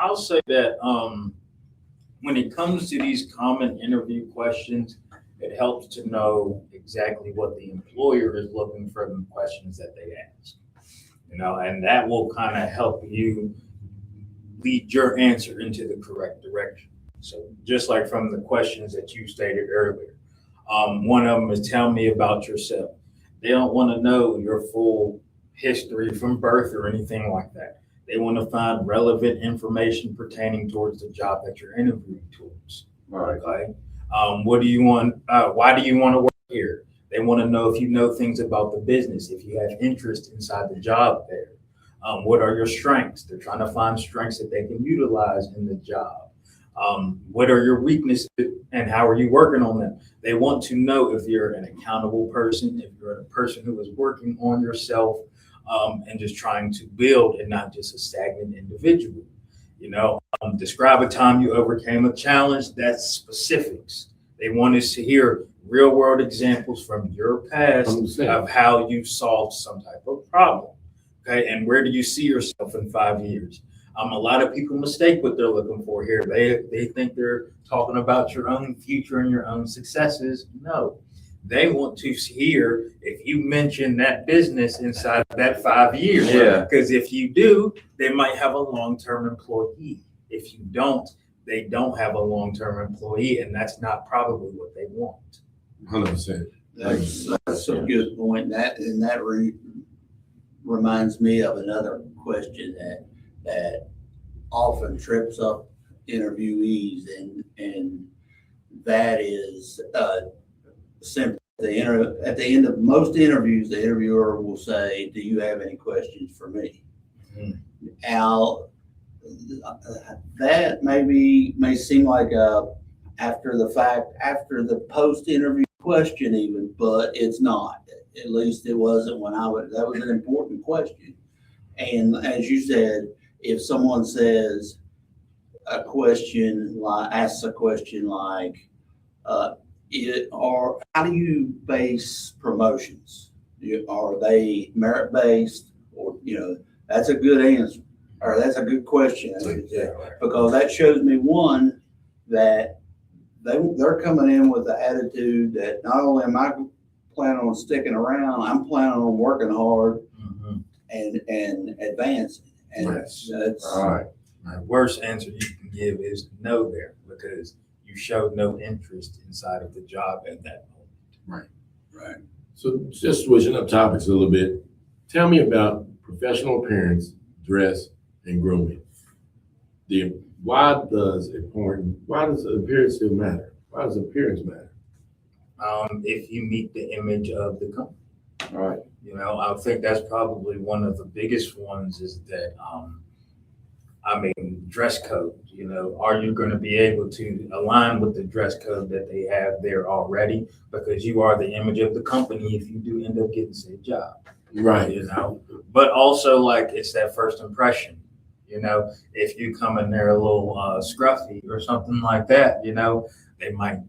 I'll say that when it comes to these common interview questions, it helps to know exactly what the employer is looking for in the questions that they ask. And that will kind of help you lead your answer into the correct direction. So just like from the questions that you stated earlier, one of them is tell me about yourself. They don't want to know your full history from birth or anything like that. They want to find relevant information pertaining towards the job that you're interviewing towards. Right. Okay. What do you want? Why do you want to work here? They want to know if you know things about the business, if you have interest inside the job there. What are your strengths? They're trying to find strengths that they can utilize in the job. What are your weaknesses and how are you working on them? They want to know if you're an accountable person, if you're a person who is working on yourself and just trying to build and not just a stagnant individual. Describe a time you overcame a challenge. That's specifics. They want us to hear real world examples from your past of how you solved some type of problem. Okay, and where do you see yourself in 5 years? A lot of people mistake what they're looking for here. They think they're talking about your own future and your own successes. No, they want to hear if you mention that business inside of that 5 years. Yeah. Because if you do, they might have a long-term employee. If you don't, they don't have a long-term employee, and that's not probably what they want. 100%. That's a good point. That reminds me of another question that often trips up interviewees, and that is simply at the end of most interviews, the interviewer will say, "Do you have any questions for me?" Mhm. Now, that may seem like after the fact, after the post-interview question even, but it's not. At least it wasn't when that was an important question. And as you said, if someone asks a question like, how do you base promotions? Are they merit based? Or, that's a good answer, or that's a good question. Yeah. Because that shows me, one, that they're coming in with the attitude that not only am I planning on sticking around, I'm planning on working hard and advancing. And Yes. that's All right. My worst answer you can give is no there, because you showed no interest inside of the job at that moment. right. So just switching up topics a little bit, tell me about professional appearance, dress, and grooming. Why does appearance still matter? Why does appearance matter? If you meet the image of the company. All right. I think that's probably one of the biggest ones is that, dress code. Are you going to be able to align with the dress code that they have there already? Because you are the image of the company if you do end up getting said job. Right. But also, like, it's that first impression. If you come in there a little scruffy or something like that, they might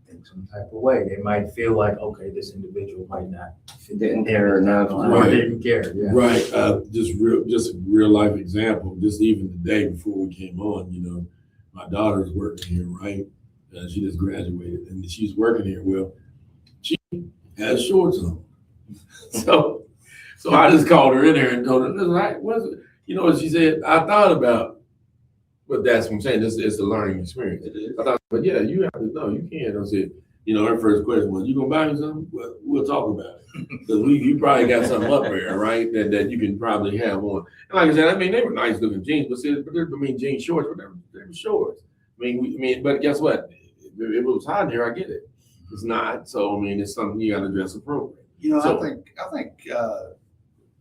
think some type of way. They might feel like, okay, this individual might not Didn't care enough. or didn't care. Yeah. Right. Just a real life example. Just even the day before we came on, my daughter's working here, right? She just graduated, and she's working here. Well, she has shorts on, so I just called her in there and told her, "Listen, what's it?" What she said. I thought about, but that's what I'm saying. This is a learning experience. It is. I thought, but yeah, you have to know. You can't. I said, her first question was, "You gonna buy me something?" Well, we'll talk about it. Because you probably got something up there, right? That you can probably have on. And like I said, they were nice looking jeans, but jean shorts, whatever, they were shorts. But guess what? If it was hot in here, I get it. It's not. So it's something you got to dress appropriately.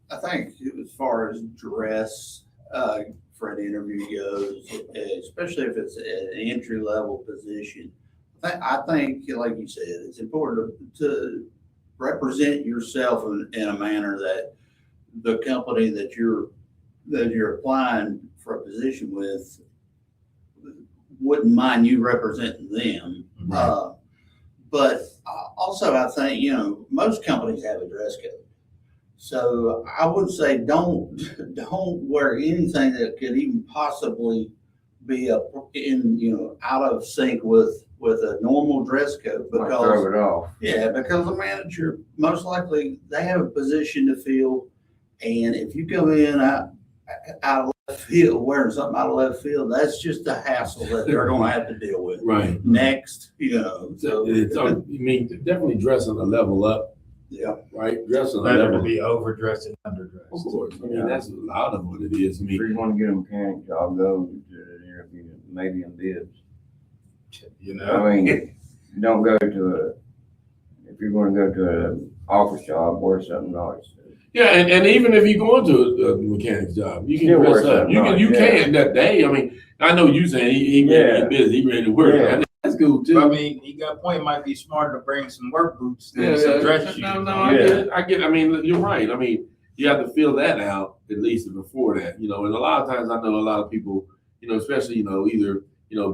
I think as far as dress for an interview goes, especially if it's an entry level position, I think, like you said, it's important to represent yourself in a manner that the company that you're applying for a position with wouldn't mind you representing them. Right. But also, I think, most companies have a dress code. So I would say don't wear anything that could even possibly be out of sync with a normal dress code Might because throw it off. because the manager most likely they have a position to fill, and if you come in out of left field wearing something out of left field, that's just a hassle that they're going to have to deal with. Right. Next, So I mean, definitely dress on a level up. Yeah. Right. Dress on a Better to level. be overdressed than underdressed. Of course. I mean, that's a lot of what it is. I If mean, you want to get a mechanic job, go to the interview, maybe in bibs. You know, I mean, don't go to if you're going to go to an office job, wear something nice. yeah, and even if you go into a mechanic's job, you can Still dress wear up. something You can nice, you yeah. can that day. I mean, I know you saying he may Yeah. be busy, he ready to work. Yeah. I mean, that's cool too. But I mean, you got a point. It might be smarter to bring some work boots than some dress shoes. No, Yeah. I get it. I mean, you're right. I mean, you have to feel that out at least before that, and a lot of times I know a lot of people, especially, either,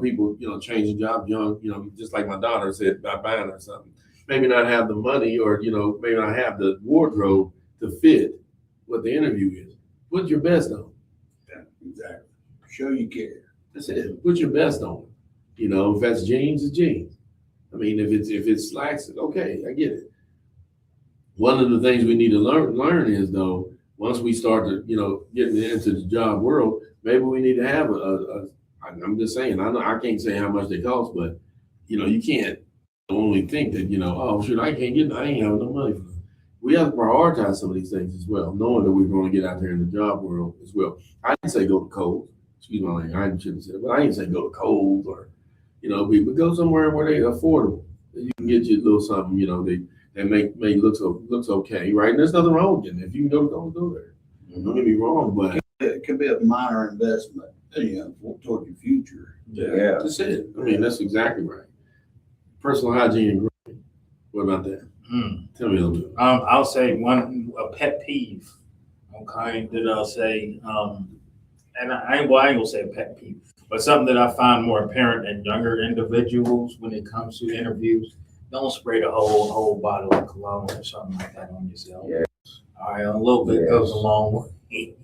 people, changing jobs young, just like my daughter said about buying or something, maybe not have the money or, maybe not have the wardrobe to fit what the interview is. Put your best on. Yeah, exactly. Show you care. That's it. Put your best on. If that's jeans, it's jeans. I mean, if it's slacks, okay, I get it. One of the things we need to learn is though, once we start to, getting into the job world, maybe we need to have I'm just saying, I can't say how much they cost, but you can't only think that, oh shoot, I ain't having no money for them. We have to prioritize some of these things as well, knowing that we're going to get out there in the job world as well. I didn't say go to Kohl's. Excuse my language, I shouldn't say it, but I didn't say go to Kohl's or, but go somewhere where they're affordable. You can get you a little something, they make looks okay, right? And there's nothing wrong with it. If you can go there. Don't get me wrong, but It could be a minor investment, toward your future. Yeah. that's it. I mean, that's exactly right. Personal hygiene and grooming. What about that? Tell me a little bit. I'll say a pet peeve. Okay, that I'll say, and I ain't gonna say a pet peeve, but something that I find more apparent in younger individuals when it comes to interviews. Don't spray the whole bottle of cologne or something like that on yourself. Yeah. All right, a little bit goes a long way.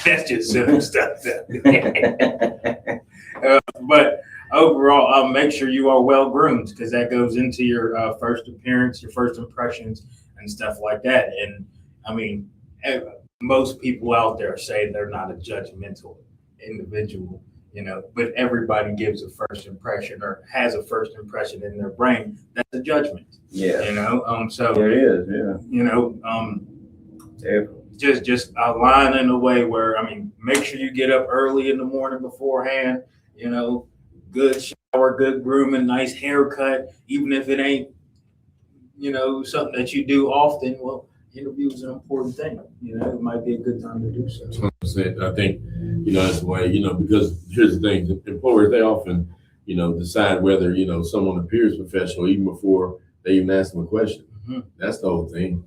That's just simple stuff. But overall, make sure you are well groomed because that goes into your first appearance, your first impressions, and stuff like that. And I mean, most people out there say they're not a judgmental individual, but everybody gives a first impression or has a first impression in their brain. That's a judgment. Yeah. So It is, yeah. Definitely. just align in a way where, make sure you get up early in the morning beforehand, good shower, good grooming, nice haircut, even if it ain't, something that you do often. Well, interview is an important thing. It might be a good time to do so. 100%. I think, that's the way, because here's the thing, employers, they often, decide whether, someone appears professional even before they even ask them a question. Mm-hmm. That's the whole thing.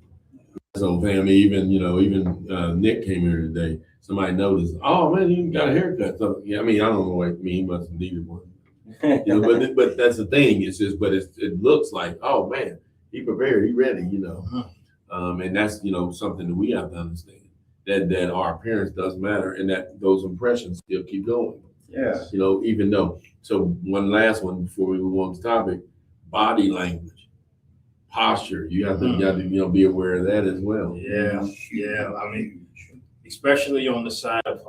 That's the whole thing. I mean, even Nick came here today. Somebody noticed, oh man, you got a haircut. So, yeah, I don't know what he must have needed one. But that's the thing. It's just, but it looks like, oh man, he prepared, he ready, and that's, something that we have to understand that our appearance does matter and that those impressions still keep going. Yeah. Even though. So one last one before we move on to the topic, body language, posture. You have to be aware of that as well. Yeah. Especially on the side of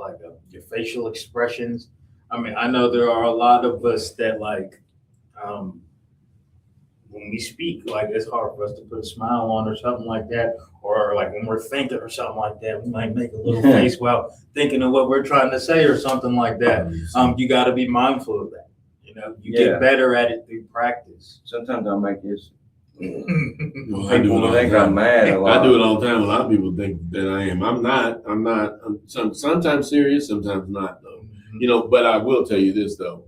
your facial expressions. I know there are a lot of us that when we speak, it's hard for us to put a smile on or something like that. Or when we're thinking or something like that, we might make a little face while thinking of what we're trying to say or something like that. You got to be mindful of that. You get better at it through practice. Sometimes I make this. I do it People all think the time. I'm mad a lot. I do it all the time. A lot of people think that I am. I'm not. I'm sometimes serious, sometimes not though. But I will tell you this though.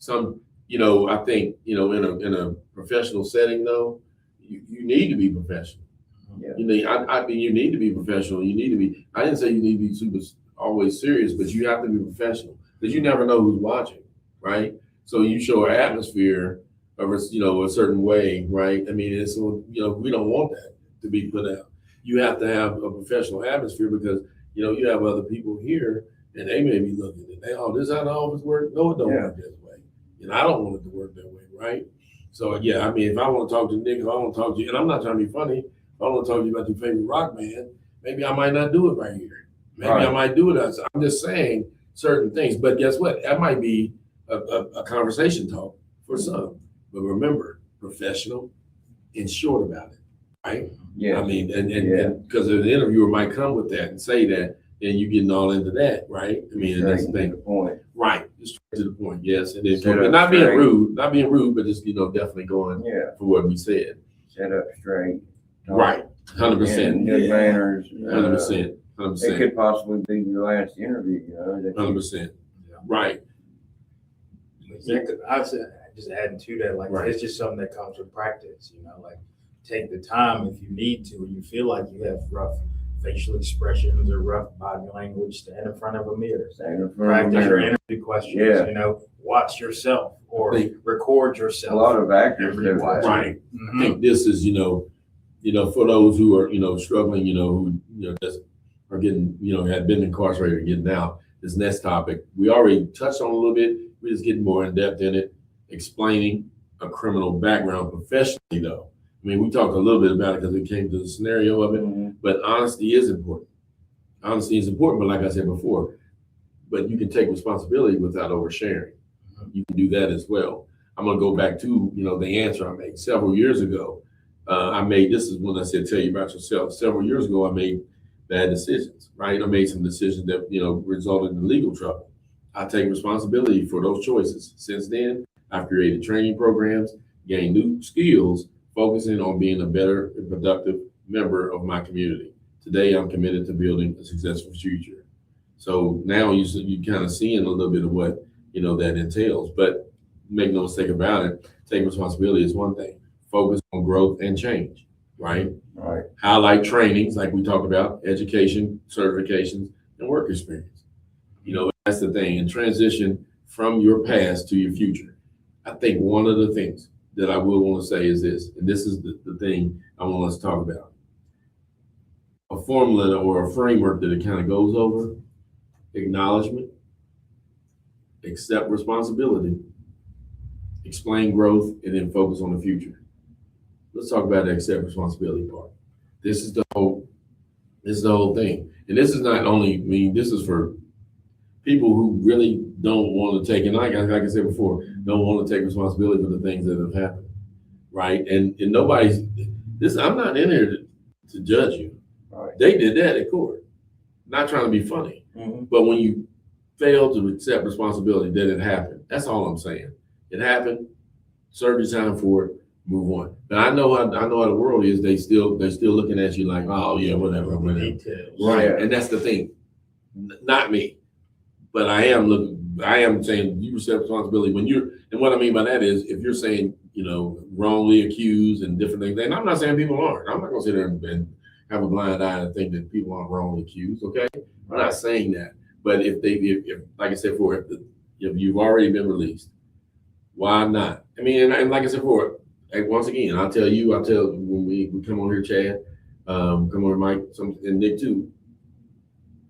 I think, in a professional setting though, you need to be professional. Yeah. You need to be professional. You need to be, I didn't say you need to be super always serious, but you have to be professional because you never know who's watching, right? So you show an atmosphere of, a certain way, right? It's, we don't want that to be put out. You have to have a professional atmosphere because, you have other people here And they may be looking at it, oh, this how the office work? No, it don't Yeah. work that way. And I don't want it to work that way, right? So yeah, I mean, if I want to talk to Nick, if I want to talk to you, and I'm not trying to be funny, if I want to talk to you about your favorite rock band, maybe I might not do it right here. Maybe I Right. might do it outside. I'm just saying certain things. But guess what? That might be a conversation talk for some. But remember, professional and short about it, right? Yeah. I mean, and Yeah. because an interviewer might come with that and say that, and you getting all into that, right? I mean, and that's the Straight thing. to the point. Right, just straight to the point, yes. And then Set up and not being straight. rude, but just, definitely going Yeah. for what we said. Set up straight. talk, Right, 100%, and good Yeah. manners. 100%, It 100%, could possibly be your last interview, that 100%. Right, I was just adding to that, like, Right. it's just something that comes with practice, like, take the time if you need to, and you feel like you have rough facial expressions or rough body language, stand in front of a mirror. stand in front of a Practice your mirror. interview questions, Yeah. watch yourself or Think- record A yourself. lot of actors Every do watch. that. right. Mhm. I think this is, for those who are, struggling, who, just are getting, had been incarcerated and getting out, this next topic, we already touched on a little bit. We're just getting more in depth in it, explaining a criminal background professionally, though. I mean, we talked a little bit about it because it came to the scenario of it, Mhm. but honesty is important. Honesty is important, but like I said before, but you can take responsibility without oversharing. You can do that as well. I'm gonna go back to, the answer I made several years ago. This is when I said, tell you about yourself. Several years ago, I made bad decisions, right? I made some decisions that, resulted in legal trouble. I take responsibility for those choices. Since then, I've created training programs, gained new skills, focusing on being a better and productive member of my community. Today, I'm committed to building a successful future. So now you kind of seeing a little bit of what, that entails, but make no mistake about it, taking responsibility is one thing. Focus on growth and change, right? Right. Highlight trainings like we talked about, education, certifications, and work experience. That's the thing. And transition from your past to your future. I think one of the things that I will want to say is this, and this is the thing I want us to talk about. A formula or a framework that it kind of goes over: acknowledgement, accept responsibility, explain growth, and then focus on the future. Let's talk about the accept responsibility part. This is the whole thing. And this is not only, this is for people who really don't want to take, and like I said before, don't want to take responsibility for the things that have happened, right? And I'm not in here to judge you. Right. They did that at court. Not trying to be funny, Mhm. but when you fail to accept responsibility that it happened, that's all I'm saying. It happened. Serve your time for it. Move on. But I know how the world is. They still looking at you like, oh yeah, whatever. Details. Right, Yeah. and that's the thing. Not me, but I am saying you accept responsibility and what I mean by that is if you're saying, wrongly accused and different things, and I'm not saying people aren't. I'm not gonna sit there and have a blind eye and think that people aren't wrongly accused. Okay, I'm not saying that. But if like I said before, if you've already been released, why not? I mean, and like I said before, once again, I'll tell when we come on here, Chad, come on, Mike, and Nick too.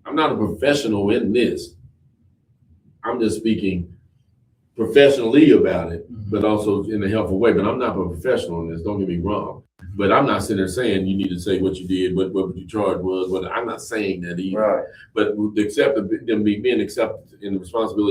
I'm not a professional in this. I'm just speaking professionally about it, but also in a helpful way. But I'm not a professional in this. Don't get me wrong. But I'm not sitting there saying you need to say what you did, what you charged was. I'm not saying that either. Right. But being accepted in the responsibility